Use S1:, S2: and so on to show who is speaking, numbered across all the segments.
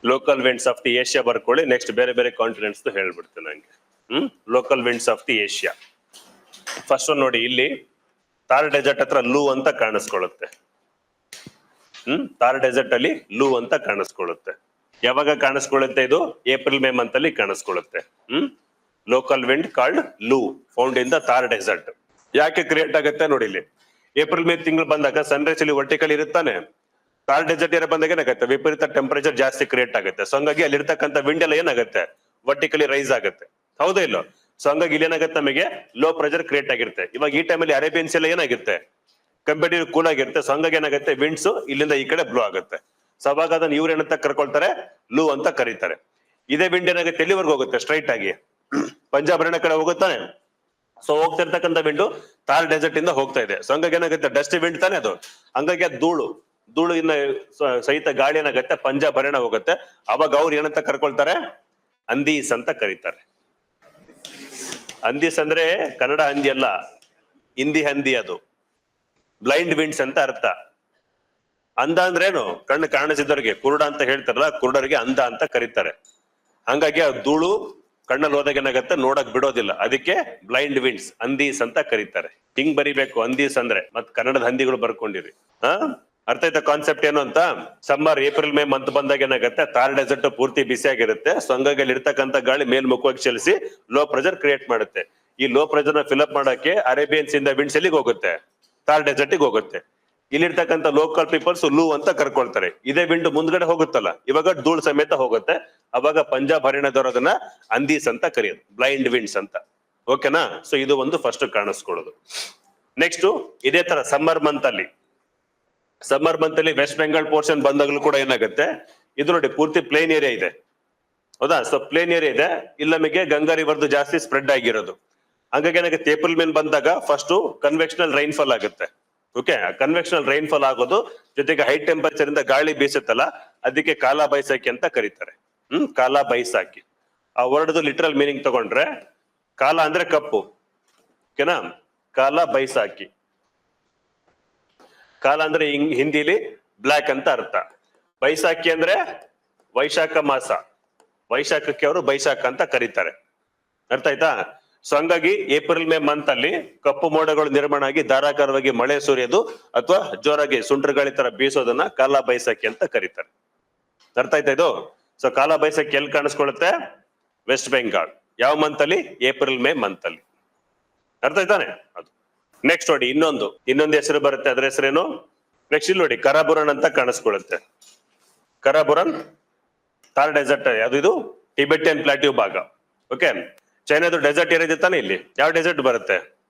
S1: Local winds of the Asia ಬರ್ಕೊಳ್ಳಿ. Next ಬೇರೆ ಬೇರೆ ಕಾಂಟಿನೆಂಟ್ಸ್ ಹೇಳ್ಬಿಡ್ತೇನೆ ನಂಗೆ. Local winds of the Asia. First ಒಂದು ನೋಡಿ, ಇಲ್ಲಿ ಥಾರ್ ಡೆಸರ್ಟ್ ಹತ್ರ ಲೂ ಅಂತ ಕಾಣಿಸ್ಕೊಳ್ಳುತ್ತೆ. ಥಾರ್ ಡೆಸರ್ಟ್ ಅಲ್ಲಿ ಲೂ ಅಂತ ಕಾಣಿಸ್ಕೊಳ್ಳುತ್ತೆ. ಯಾವಾಗ ಕಾಣಿಸ್ಕೊಳ್ಳುತ್ತೆ? ಇದು ಏಪ್ರಿಲ್ ಮೇ ಮಂತ್ ಅಲ್ಲಿ ಕಾಣಿಸ್ಕೊಳ್ಳುತ್ತೆ. Local wind called Loo found in the Thar desert. ಯಾಕೆ ಕ್ರಿಯೇಟ್ ಆಗುತ್ತೆ ನೋಡಿ, ಇಲ್ಲಿ ಏಪ್ರಿಲ್ ಮೇ ತಿಂಗಳು ಬಂದಾಗ ಸನ್ರೈಸ್ ಇಲ್ಲಿ ವರ್ಟಿಕಲ್ ಇರುತ್ತಾನೆ. ಥಾರ್ ಡೆಸರ್ಟ್ ಏರಿಯಾ ಬಂದಾಗ ಏನಾಗುತ್ತೆ? ವಿಪರೀತ ಟೆಂಪರೇಚರ್ ಜಾಸ್ತಿ ಕ್ರಿಯೇಟ್ ಆಗುತ್ತೆ. ಸೊ ಹಂಗಾಗಿ ಅಲ್ಲಿ ಇರ್ತಕ್ಕಂಥ ವಿಂಡ್ ಎಲ್ಲ ಏನಾಗುತ್ತೆ? ವರ್ಟಿಕಲಿ ರೈಸ್ ಆಗುತ್ತೆ. ಹೌದಾ ಇಲ್ಲ? ಸೊ ಹಂಗಾಗಿ ಇಲ್ಲಿ ಏನಾಗುತ್ತೆ? ನಮಗೆ ಲೋ ಪ್ರೆಷರ್ ಕ್ರಿಯೇಟ್ ಆಗಿರುತ್ತೆ. ಇವಾಗ ಈ ಟೈಮಲ್ಲಿ ಅರೇಬಿಯನ್ಸ್ ಎಲ್ಲ ಏನಾಗುತ್ತೆ? ಕಂಪೇಟಿವ್ ಕೂಲ್ ಆಗಿರುತ್ತೆ. ಸೊ ಹಂಗಾಗಿ ಏನಾಗುತ್ತೆ? ವಿಂಡ್ಸ್ ಇಲ್ಲಿಂದ ಈ ಕಡೆ ಬ್ಲೋ ಆಗುತ್ತೆ. ಸೊ ಅವಾಗ ಅದನ್ನ ಇವ್ರು ಏನಂತ ಕರ್ಕೊಳ್ತಾರೆ? ಲೂ ಅಂತ ಕರೀತಾರೆ. ಇದೇ ವಿಂಡ್ ಏನಾಗುತ್ತೆ? ಎಲ್ಲಿವರೆಗೂ ಹೋಗುತ್ತೆ? ಸ್ಟ್ರೈಟ್ ಆಗಿ ಪಂಜಾಬ್ ಹರಿಯಾಣ ಕಡೆ ಹೋಗುತ್ತಾನೆ. ಸೊ ಹೋಗ್ತಾ ಇರ್ತಕ್ಕಂಥ ವಿಂಡು ಥಾರ್ ಡೆಸರ್ಟ್ ಇಂದ ಹೋಗ್ತಾ ಇದೆ. ಸೊ ಹಂಗಾಗಿ ಏನಾಗುತ್ತೆ? ಡಸ್ಟ್ ವಿಂಡ್ ತಾನೆ ಅದು. ಹಂಗಾಗಿ ಅದು ಧೂಳು ಇನ್ನ ಸಹಿತ ಗಾಳಿ ಏನಾಗುತ್ತೆ? ಪಂಜಾಬ್ ಹರಿಯಾಣ ಹೋಗುತ್ತೆ. ಅವಾಗ ಅವ್ರು ಏನಂತ ಕರ್ಕೊಳ್ತಾರೆ? ಅಂದೀಸ್ ಅಂತ ಕರೀತಾರೆ. ಅಂದೀಸ್ ಅಂದ್ರೆ ಕನ್ನಡ ಹಂದಿ ಅಲ್ಲ, ಹಿಂದಿ ಹಂದಿ. ಅದು ಬ್ಲೈಂಡ್ ವಿಂಡ್ಸ್ ಅಂತ ಅರ್ಥ. ಅಂಧ ಅಂದ್ರೇನು? ಕಣ್ಣು ಕಾಣಿಸಿದವ್ರಿಗೆ ಕುರುಡ ಅಂತ ಹೇಳ್ತಾರಲ್ಲ, ಕುರುಡರಿಗೆ ಅಂಧ ಅಂತ ಕರೀತಾರೆ. ಹಂಗಾಗಿ ಆ ಧೂಳು ಕಣ್ಣಲ್ಲಿ ಹೋದಾಗ ಏನಾಗತ್ತೆ? ನೋಡಕ್ ಬಿಡೋದಿಲ್ಲ. ಅದಕ್ಕೆ ಬ್ಲೈಂಡ್ ವಿಂಡ್ಸ್, ಅಂದೀಸ್ ಅಂತ ಕರೀತಾರೆ. ಹಿಂಗ್ ಬರಿಬೇಕು ಅಂದೀಸ್ ಅಂದ್ರೆ. ಮತ್ ಕನ್ನಡದ ಹಂದಿಗಳು ಬರ್ಕೊಂಡಿರಿ. ಅರ್ಥ ಆಯ್ತಾ ಕಾನ್ಸೆಪ್ಟ್ ಏನು ಅಂತ? ಸಮ್ಮರ್ ಏಪ್ರಿಲ್ ಮೇ ಮಂತ್ ಬಂದಾಗ ಏನಾಗುತ್ತೆ? ಥಾರ್ ಡೆಸರ್ಟ್ ಪೂರ್ತಿ ಬಿಸಿಯಾಗಿರುತ್ತೆ. ಸೊ ಹಂಗಾಗಿ ಅಲ್ಲಿ ಇರ್ತಕ್ಕಂಥ ಗಾಳಿ ಮೇಲ್ಮುಖವಾಗಿ ಚಲಿಸಿ ಲೋ ಪ್ರೆಷರ್ ಕ್ರಿಯೇಟ್ ಮಾಡುತ್ತೆ. ಈ ಲೋ ಪ್ರೆಷರ್ ನ ಫಿಲ್ಅಪ್ ಮಾಡಕ್ಕೆ ಅರೇಬಿಯನ್ಸ್ ಇಂದ ವಿಂಡ್ಸ್ ಎಲ್ಲಿಗೆ ಹೋಗುತ್ತೆ? ಥಾರ್ ಡೆಸರ್ಟಿಗೆ ಹೋಗುತ್ತೆ. ಇಲ್ಲಿರ್ತಕ್ಕಂಥ ಲೋಕಲ್ ಪೀಪಲ್ಸ್ ಲೂ ಅಂತ ಕರ್ಕೊಳ್ತಾರೆ. ಇದೇ ವಿಂಡ್ ಮುಂದ್ಗಡೆ ಹೋಗುತ್ತಲ್ಲ, ಇವಾಗ ಧೂಳ್ ಸಮೇತ ಹೋಗುತ್ತೆ. ಅವಾಗ ಪಂಜಾಬ್ ಹರಿಯಾಣದವ್ರು ಅದನ್ನ ಅಂದೀಸ್ ಅಂತ ಕರೆಯೋದು, ಬ್ಲೈಂಡ್ ವಿಂಡ್ಸ್ ಅಂತ. ಓಕೆನಾ? ಸೊ ಇದು ಒಂದು ಫಸ್ಟ್ ಕಾಣಿಸ್ಕೊಳ್ಳೋದು. ನೆಕ್ಸ್ಟ್ ಇದೇ ತರ ಸಮ್ಮರ್ ಮಂತ್ ಅಲ್ಲಿ ವೆಸ್ಟ್ ಬೆಂಗಾಲ್ ಪೋರ್ಷನ್ ಬಂದಾಗಲೂ ಕೂಡ ಏನಾಗುತ್ತೆ? ಇದು ನೋಡಿ ಪೂರ್ತಿ ಪ್ಲೇನ್ ಏರಿಯಾ ಇದೆ. ಹೌದಾ? ಸೊ ಪ್ಲೇನ್ ಏರಿಯಾ ಇದೆ. ಇಲ್ಲಿ ನಮಗೆ ಗಂಗಾ ರಿವರ್ದು ಜಾಸ್ತಿ ಸ್ಪ್ರೆಡ್ ಆಗಿರೋದು. ಹಂಗಾಗಿ ಏನಾಗುತ್ತೆ? ಏಪ್ರಿಲ್ ಮೇ ಬಂದಾಗ ಫಸ್ಟ್ ಕನ್ವೆಕ್ಷನಲ್ ರೈನ್ಫಾಲ್ ಆಗುತ್ತೆ. ಓಕೆ, ಕನ್ವೆಕ್ಷನಲ್ ರೈನ್ಫಾಲ್ ಆಗೋದು ಜೊತೆಗೆ ಹೈ ಟೆಂಪರೇಚರ್ ಇಂದ ಗಾಳಿ ಬೀಸುತ್ತಲ್ಲ, ಅದಕ್ಕೆ ಕಾಲಾ ಬೈಸಾಖಿ ಅಂತ ಕರೀತಾರೆ. ಕಾಲಾ ಬೈಸಾಖಿ. ಆ ವರ್ಡ್ದು ಲಿಟರಲ್ ಮೀನಿಂಗ್ ತಗೊಂಡ್ರೆ ಕಾಲ ಅಂದ್ರೆ ಕಪ್ಪು. ಓಕೆನಾ? ಕಾಲಾ ಬೈಸಾಖಿ. ಕಾಲ ಅಂದ್ರೆ ಹಿಂದಿಲಿ ಬ್ಲ್ಯಾಕ್ ಅಂತ ಅರ್ಥ. ಬೈಸಾಖಿ ಅಂದ್ರೆ ವೈಶಾಖ ಮಾಸ. ವೈಶಾಖಕ್ಕೆ ಅವರು ಬೈಸಾಖ ಅಂತ ಕರೀತಾರೆ. ಅರ್ಥ ಆಯ್ತಾ? ಸೊ ಹಂಗಾಗಿ ಏಪ್ರಿಲ್ ಮೇ ಮಂತ್ ಅಲ್ಲಿ ಕಪ್ಪು ಮೋಡಗಳು ನಿರ್ಮಾಣ ಆಗಿ ಧಾರಾಕಾರವಾಗಿ ಮಳೆ ಸುರಿಯೋದು ಅಥವಾ ಜೋರಾಗಿ ಸುಂಟರ್ ಗಾಳಿ ತರ ಬೀಸೋದನ್ನ ಕಾಲಾ ಬೈಸಾಖಿ ಅಂತ ಕರೀತಾರೆ. ಅರ್ಥ ಆಯ್ತಾ ಇದು? ಸೊ ಕಾಲಾ ಬೈಸಾಖಿ ಎಲ್ಲಿ ಕಾಣಿಸ್ಕೊಳ್ಳುತ್ತೆ? ವೆಸ್ಟ್ ಬೆಂಗಾಲ್. ಯಾವ ಮಂತ್ ಅಲ್ಲಿ? ಏಪ್ರಿಲ್ ಮೇ ಮಂತ್ ಅಲ್ಲಿ. ಅರ್ಥ ಆಯ್ತಾನೆ? ಅದು ನೆಕ್ಸ್ಟ್ ನೋಡಿ, ಇನ್ನೊಂದು ಹೆಸರು ಬರುತ್ತೆ. ಅದ್ರ ಹೆಸರೇನು? ನೆಕ್ಸ್ಟ್ ಇಲ್ಲಿ ನೋಡಿ, ಕರಾಬುರನ್ ಅಂತ ಕಾಣಿಸ್ಕೊಳ್ಳುತ್ತೆ. ಕರಾಬುರನ್ ಥಾರ್ ಡೆಸರ್ಟ್. ಯಾವ್ದು ಇದು? ಟಿಬೆಟಿಯನ್ ಪ್ಲಾಟ್ಯೂ ಭಾಗ. ಓಕೆ, ಚೈನಾದು ಡೆಸರ್ಟ್ ಏರಿಯಾ ಇದೆ ತಾನೆ. ಇಲ್ಲಿ ಯಾವ ಡೆಸರ್ಟ್ ಬರುತ್ತೆ?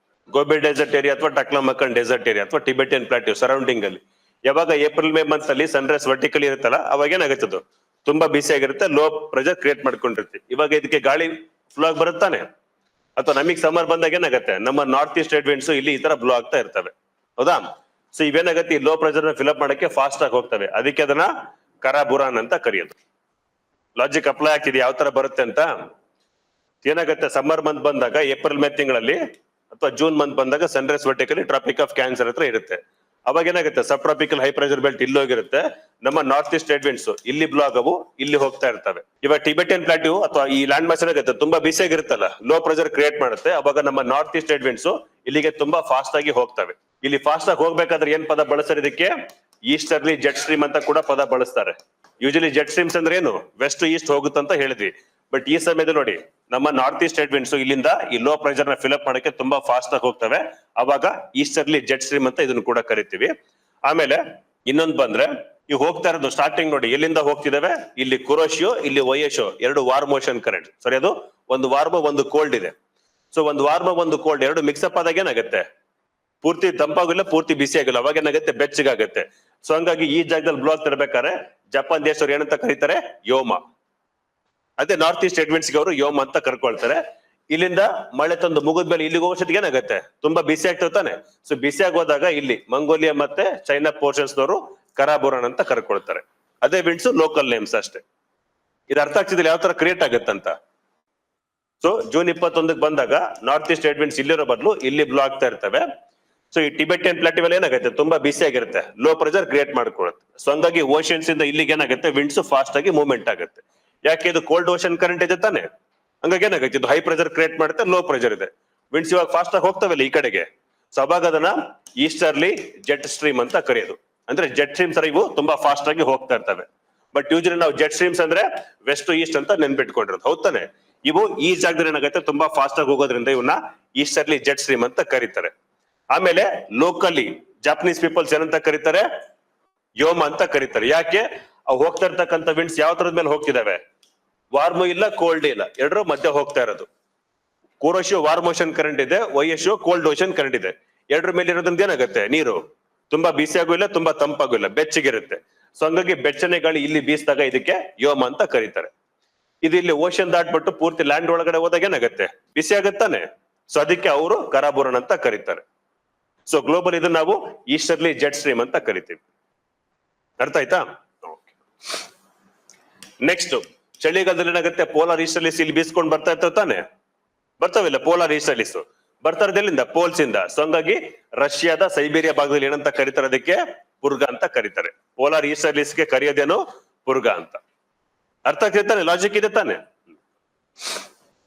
S1: ಗೋಬಿ ಡೆಸರ್ಟ್ ಏರಿಯಾ ಅಥವಾ ಟಕ್ಲಮಕ್ಕನ್ ಡೆಸರ್ಟ್ ಏರಿಯಾ ಅಥವಾ ಟಿಬೆಟಿಯನ್ ಪ್ಲಾಟ್ಯೂ ಸರೌಂಡಿಂಗ್ ಅಲ್ಲಿ. ಯಾವಾಗ ಏಪ್ರಿಲ್ ಮೇ ಮಂತ್ ಅಲ್ಲಿ ಸನ್ರೈಸ್ ವರ್ಟಿಕಲ್ ಇರುತ್ತಲ್ಲ, ಅವಾಗ ಏನಾಗುತ್ತದು? ತುಂಬಾ ಬಿಸಿ ಆಗಿರುತ್ತೆ, ಲೋ ಪ್ರೆಷರ್ ಕ್ರಿಯೇಟ್ ಮಾಡ್ಕೊಂಡಿರುತ್ತೆ. ಇವಾಗ ಇದಕ್ಕೆ ಗಾಳಿ ಫ್ಲೋ ಆಗಿ ಬರುತ್ತಾನೆ. ಅಥವಾ ನಮಗ್ ಸಮ್ಮರ್ ಬಂದಾಗ ಏನಾಗುತ್ತೆ? ನಮ್ಮ ನಾರ್ತ್ ಈಸ್ಟ್ ವಿಂಡ್ಸ್ ಇಲ್ಲಿ ಈ ತರ ಬ್ಲೋ ಆಗ್ತಾ ಇರ್ತವೆ. ಹೌದಾ? ಸೊ ಇವೇನಾಗತ್ತೆ? ಈ ಲೋ ಪ್ರೆಷರ್ ನ ಫಿಲ್ಅಪ್ ಮಾಡಕ್ಕೆ ಫಾಸ್ಟ್ ಆಗಿ ಹೋಗ್ತವೆ. ಅದಕ್ಕೆ ಅದನ್ನ ಕರಾಬುರಾನ್ ಅಂತ ಕರೆಯೋದು. ಲಾಜಿಕ್ ಅಪ್ಲೈ ಆಗ್ತಿದೆ ಯಾವ ತರ ಬರುತ್ತೆ ಅಂತ. ಏನಾಗುತ್ತೆ? ಸಮ್ಮರ್ ಮಂತ್ ಬಂದಾಗ ಏಪ್ರಿಲ್ ಮೇ ತಿಂಗಳಲ್ಲಿ ಅಥವಾ ಜೂನ್ ಮಂತ್ ಬಂದಾಗ sun rays vertically Tropic of Cancer ಹತ್ರ ಇರುತ್ತೆ. ಅವಾಗ ಏನಾಗುತ್ತೆ? Sub tropical high pressure belt ಇಲ್ಲಿ ಹೋಗಿರುತ್ತೆ. ನಮ್ಮ ನಾರ್ತ್ ಈಸ್ಟ್ ವಿಂಡ್ಸ್ ಇಲ್ಲಿ ಬ್ಲೋ ಆಗವು, ಇಲ್ಲಿ ಹೋಗ್ತಾ ಇರ್ತವೆ. ಇವಾಗ ಟಿಬೆಟಿಯನ್ ಪ್ಲಾಟ್ಯೂ ಅಥವಾ ಈ ಲ್ಯಾಂಡ್ ಮಾಸ್ ಏನಾಗುತ್ತೆ? ತುಂಬಾ ಬಿಸಿಯಾಗಿರುತ್ತಲ್ಲ, ಲೋ ಪ್ರೆಷರ್ ಕ್ರಿಯೇಟ್ ಮಾಡುತ್ತೆ. ಅವಾಗ ನಮ್ಮ ನಾರ್ತ್ ಈಸ್ಟ್ ವಿಂಡ್ಸ್ ಇಲ್ಲಿಗೆ ತುಂಬಾ ಫಾಸ್ಟ್ ಆಗಿ ಹೋಗ್ತವೆ. ಇಲ್ಲಿ ಫಾಸ್ಟ್ ಆಗಿ ಹೋಗ್ಬೇಕಾದ್ರೆ ಏನ್ ಪದ ಬಳಸ್ತಾರೆ ಇದಕ್ಕೆ? ಈಸ್ಟರ್ಲಿ ಜೆಟ್ ಸ್ಟ್ರೀಮ್ ಅಂತ ಕೂಡ ಪದ ಬಳಸ್ತಾರೆ. ಯೂಶಲಿ ಜೆಟ್ ಸ್ಟ್ರೀಮ್ಸ್ ಅಂದ್ರೆ ಏನು? ವೆಸ್ಟ್ ಈಸ್ಟ್ ಹೋಗುತ್ತಂತ ಹೇಳಿದ್ವಿ. ಬಟ್ ಈ ಸಮಯದಲ್ಲಿ ನೋಡಿ, ನಮ್ಮ ನಾರ್ತ್ ಈಸ್ಟ್ ವಿಂಡ್ಸ್ ಇಲ್ಲಿಂದ ಈ ಲೋ ಪ್ರೆಷರ್ ನ ಫಿಲ್ಅಪ್ ಮಾಡಕ್ಕೆ ತುಂಬಾ ಫಾಸ್ಟ್ ಆಗಿ ಹೋಗ್ತವೆ. ಅವಾಗ ಈಸ್ಟರ್ಲಿ ಜೆಟ್ ಸ್ಟ್ರೀಮ್ ಅಂತ ಇದನ್ನು ಕೂಡ ಕರಿತೀವಿ. ಆಮೇಲೆ ಇನ್ನೊಂದು ಬಂದ್ರೆ, ಈ ಹೋಗ್ತಾ ಇರೋದು ಸ್ಟಾರ್ಟಿಂಗ್ ನೋಡಿ ಎಲ್ಲಿಂದ ಹೋಗ್ತಿದಾವೆ? ಇಲ್ಲಿ ಕುರೋಶಿಯೋ, ಇಲ್ಲಿ ಒಯೇಶೋ, ಎರಡು ವಾರ್ಮ್ ಮೋಷನ್ ಕರೆಂಟ್. ಸರಿ, ಅದು ಒಂದು ವಾರ್ಮ್ ಒಂದು ಕೋಲ್ಡ್ ಇದೆ. ಸೊ ಒಂದು ವಾರ್ಮ್ ಒಂದು ಕೋಲ್ಡ್ ಎರಡು ಮಿಕ್ಸಪ್ ಆದಾಗ ಏನಾಗುತ್ತೆ? ಪೂರ್ತಿ ತಂಪಾಗಿಲ್ಲ, ಪೂರ್ತಿ ಬಿಸಿ ಆಗಿಲ್ಲ. ಅವಾಗ ಏನಾಗುತ್ತೆ? ಬೆಚ್ಚಗಾಗುತ್ತೆ. ಸೊ ಹಂಗಾಗಿ ಈ ಜಾಗದಲ್ಲಿ ಬ್ಲೋ ಆಗ್ತಿರ್ಬೇಕಾದ್ರೆ ಜಪಾನ್ ದೇಶವ್ರು ಏನಂತ ಕರೀತಾರೆ? ಯೋಮ. ಅದೇ ನಾರ್ತ್ ಈಸ್ಟ್ ವಿಂಡ್ಸ್ಗೆ ಅವರು ಯೋಮ ಅಂತ ಕರ್ಕೊಳ್ತಾರೆ. ಇಲ್ಲಿಂದ ಮಳೆ ತಂದು ಮುಗಿದ್ಮೇಲೆ ಇಲ್ಲಿಗೆ ಹೋಗೋಷ್ಟೊತ್ತಿಗೆ ಏನಾಗುತ್ತೆ? ತುಂಬಾ ಬಿಸಿ ಆಗ್ತಿರ್ತಾನೆ. ಸೊ ಬಿಸಿ ಆಗೋದಾಗ ಇಲ್ಲಿ ಮಂಗೋಲಿಯಾ ಮತ್ತೆ ಚೈನಾ ಪೋರ್ಷನ್ಸ್ ನವರು ಕರಾಬುರಾನ್ ಅಂತ ಕರ್ಕೊಳ್ತಾರೆ. ಅದೇ ವಿಂಡ್ಸ್ ಲೋಕಲ್ ನೇಮ್ಸ್ ಅಷ್ಟೇ. ಇದು ಅರ್ಥ ಆಗ್ತಿದ್ರೆ ಯಾವ ತರ ಕ್ರಿಯೇಟ್ ಆಗುತ್ತಂತ. ಸೊ ಜೂನ್ 21ಕ್ಕೆ ಬಂದಾಗ ನಾರ್ತ್ ಈಸ್ಟ್ ವಿಂಡ್ಸ್ ಇಲ್ಲಿರೋ ಬದಲು ಇಲ್ಲಿ ಬ್ಲೋ ಆಗ್ತಾ ಇರ್ತವೆ. ಸೊ ಈ ಟಿಬೆಟಿಯನ್ ಪ್ಲಾಟಿವ್ ಅಲ್ಲಿ ಏನಾಗುತ್ತೆ ತುಂಬಾ ಬಿಸಿ ಆಗಿರುತ್ತೆ, ಲೋ ಪ್ರೆಷರ್ ಕ್ರಿಯೇಟ್ ಮಾಡ್ಕೊಳುತ್ತೆ. ಸೊ ಹಂಗಾಗಿ ಓಷನ್ಸ್ ಇಂದ ಇಲ್ಲಿಗೆ ಏನಾಗುತ್ತೆ ವಿಂಡ್ಸ್ ಫಾಸ್ಟ್ ಆಗಿ ಮೂವ್ಮೆಂಟ್ ಆಗುತ್ತೆ. ಯಾಕೆ ಇದು ಕೋಲ್ಡ್ ಓಷನ್ ಕರೆಂಟ್ ಇದೆ ತಾನೆ, ಹಂಗಾಗಿ ಏನಾಗುತ್ತೆ ಇದು ಹೈ ಪ್ರೆಷರ್ ಕ್ರಿಯೇಟ್ ಮಾಡುತ್ತೆ, ಲೋ ಪ್ರೆಷರ್ ಇದೆ. ವಿಂಡ್ಸ್ ಇವಾಗ ಫಾಸ್ಟ್ ಆಗಿ ಹೋಗ್ತಾವಲ್ಲ ಈ ಕಡೆಗೆ, ಸೊ ಅವಾಗ ಅದನ್ನ ಈಸ್ಟರ್ಲಿ ಜೆಟ್ ಸ್ಟ್ರೀಮ್ ಅಂತ ಕರೆಯೋದು. ಅಂದ್ರೆ ಜೆಟ್ ಸ್ಟ್ರೀಮ್ಸ್ ಇವು ತುಂಬಾ ಫಾಸ್ಟ್ ಆಗಿ ಹೋಗ್ತಾ ಇರ್ತವೆ. ಬಟ್ ಯೂಶಲಿ ನಾವು ಜೆಟ್ ಸ್ಟ್ರೀಮ್ಸ್ ಅಂದ್ರೆ ವೆಸ್ಟ್ ಟು ಈಸ್ಟ್ ಅಂತ ನೆನ್ಪಿಟ್ಕೊಂಡಿರೋದು, ಹೌದಾನೆ. ಇವು ಈ ಜಾಗದಲ್ಲಿ ಏನಾಗುತ್ತೆ ತುಂಬಾ ಫಾಸ್ಟ್ ಆಗಿ ಹೋಗೋದ್ರಿಂದ ಇವನ್ನ ಈಸ್ಟರ್ಲಿ ಜೆಟ್ ಸ್ಟ್ರೀಮ್ ಅಂತ ಕರೀತಾರೆ. ಆಮೇಲೆ ಲೋಕಲಿ ಜಾಪನೀಸ್ ಪೀಪಲ್ಸ್ ಏನಂತ ಕರೀತಾರೆ, ಯೋಮ ಅಂತ ಕರೀತಾರೆ. ಯಾಕೆ ಅವು ಹೋಗ್ತಾ ಇರ್ತಕ್ಕಂಥ ವಿಂಡ್ಸ್ ಯಾವ ತರದ ಮೇಲೆ ಹೋಗ್ತಿದಾವೆ, ವಾರ್ಮ್ ಇಲ್ಲ ಕೋಲ್ಡ್ ಇಲ್ಲ, ಎರಡರ ಮಧ್ಯೆ ಹೋಗ್ತಾ ಇರೋದು. ಕೋರೋಶಿಯೋ ವಾರ್ಮ್ ಓಷನ್ ಕರೆಂಟ್ ಇದೆ, ವೈಯಶಿಯೋ ಕೋಲ್ಡ್ ಓಷನ್ ಕರೆಂಟ್ ಇದೆ. ಎರಡರ ಮೇಲೆ ಇರೋದ್ರಿಂದ ಏನಾಗುತ್ತೆ ನೀರು ತುಂಬಾ ಬಿಸಿಯಾಗೂ ಇಲ್ಲ, ತುಂಬಾ ತಂಪಾಗೂ ಇಲ್ಲ, ಬೆಚ್ಚಗಿರುತ್ತೆ. ಸೊ ಹಂಗಾಗಿ ಬೆಚ್ಚನೆ ಗಾಳಿ ಇಲ್ಲಿ ಬೀಸಿದಾಗ ಇದಕ್ಕೆ ಯೋಮ ಅಂತ ಕರೀತಾರೆ. ಇದು ಇಲ್ಲಿ ಓಷನ್ ದಾಟ್ಬಿಟ್ಟು ಪೂರ್ತಿ ಲ್ಯಾಂಡ್ ಒಳಗಡೆ ಹೋದಾಗ ಏನಾಗುತ್ತೆ ಬಿಸಿ ಆಗತ್ತಾನೆ. ಸೊ ಅದಕ್ಕೆ ಅವರು ಕರಾಬುರನ್ ಅಂತ ಕರೀತಾರೆ. ಸೊ ಗ್ಲೋಬಲ್ ಇದನ್ನ ನಾವು ಈಸ್ಟರ್ಲಿ ಜೆಟ್ ಸ್ಟ್ರೀಮ್ ಅಂತ ಕರಿತೀವಿ. ಅರ್ಥ ಆಯ್ತಾ? ನೆಕ್ಸ್ಟ್ ಚಳಿಗಾಲದಲ್ಲಿ ಏನಾಗುತ್ತೆ ಪೋಲಾರ್ ಈಸ್ಟರ್ಲಿಸ್ ಇಲ್ಲಿ ಬೀಸ್ಕೊಂಡು ಬರ್ತಾ ಇರ್ತಾವ ತಾನೆ, ಬರ್ತಾವಿಲ್ಲ ಪೋಲಾರ್ ಈಸ್ಟರ್ಲಿಸ್ ಬರ್ತಾ ಇರೋದೆಲ್ಲಿಂದ ಪೋಲ್ಸ್ ಇಂದ. ಸೊ ಹಂಗಾಗಿ ರಷ್ಯಾದ ಸೈಬೀರಿಯಾ ಭಾಗದಲ್ಲಿ ಏನಂತ ಕರೀತಾರೆ, ಅದಕ್ಕೆ ಪುರ್ಗ ಅಂತ ಕರೀತಾರೆ. ಪೋಲಾರ್ ಈಸ್ಟರ್ಲಿಸ್ಗೆ ಕರೆಯೋದೇನು ಪುರ್ಗ ಅಂತ. ಅರ್ಥ ಆಗ್ತಿದೆ ತಾನೆ, ಲಾಜಿಕ್ ಇದೆ ತಾನೆ.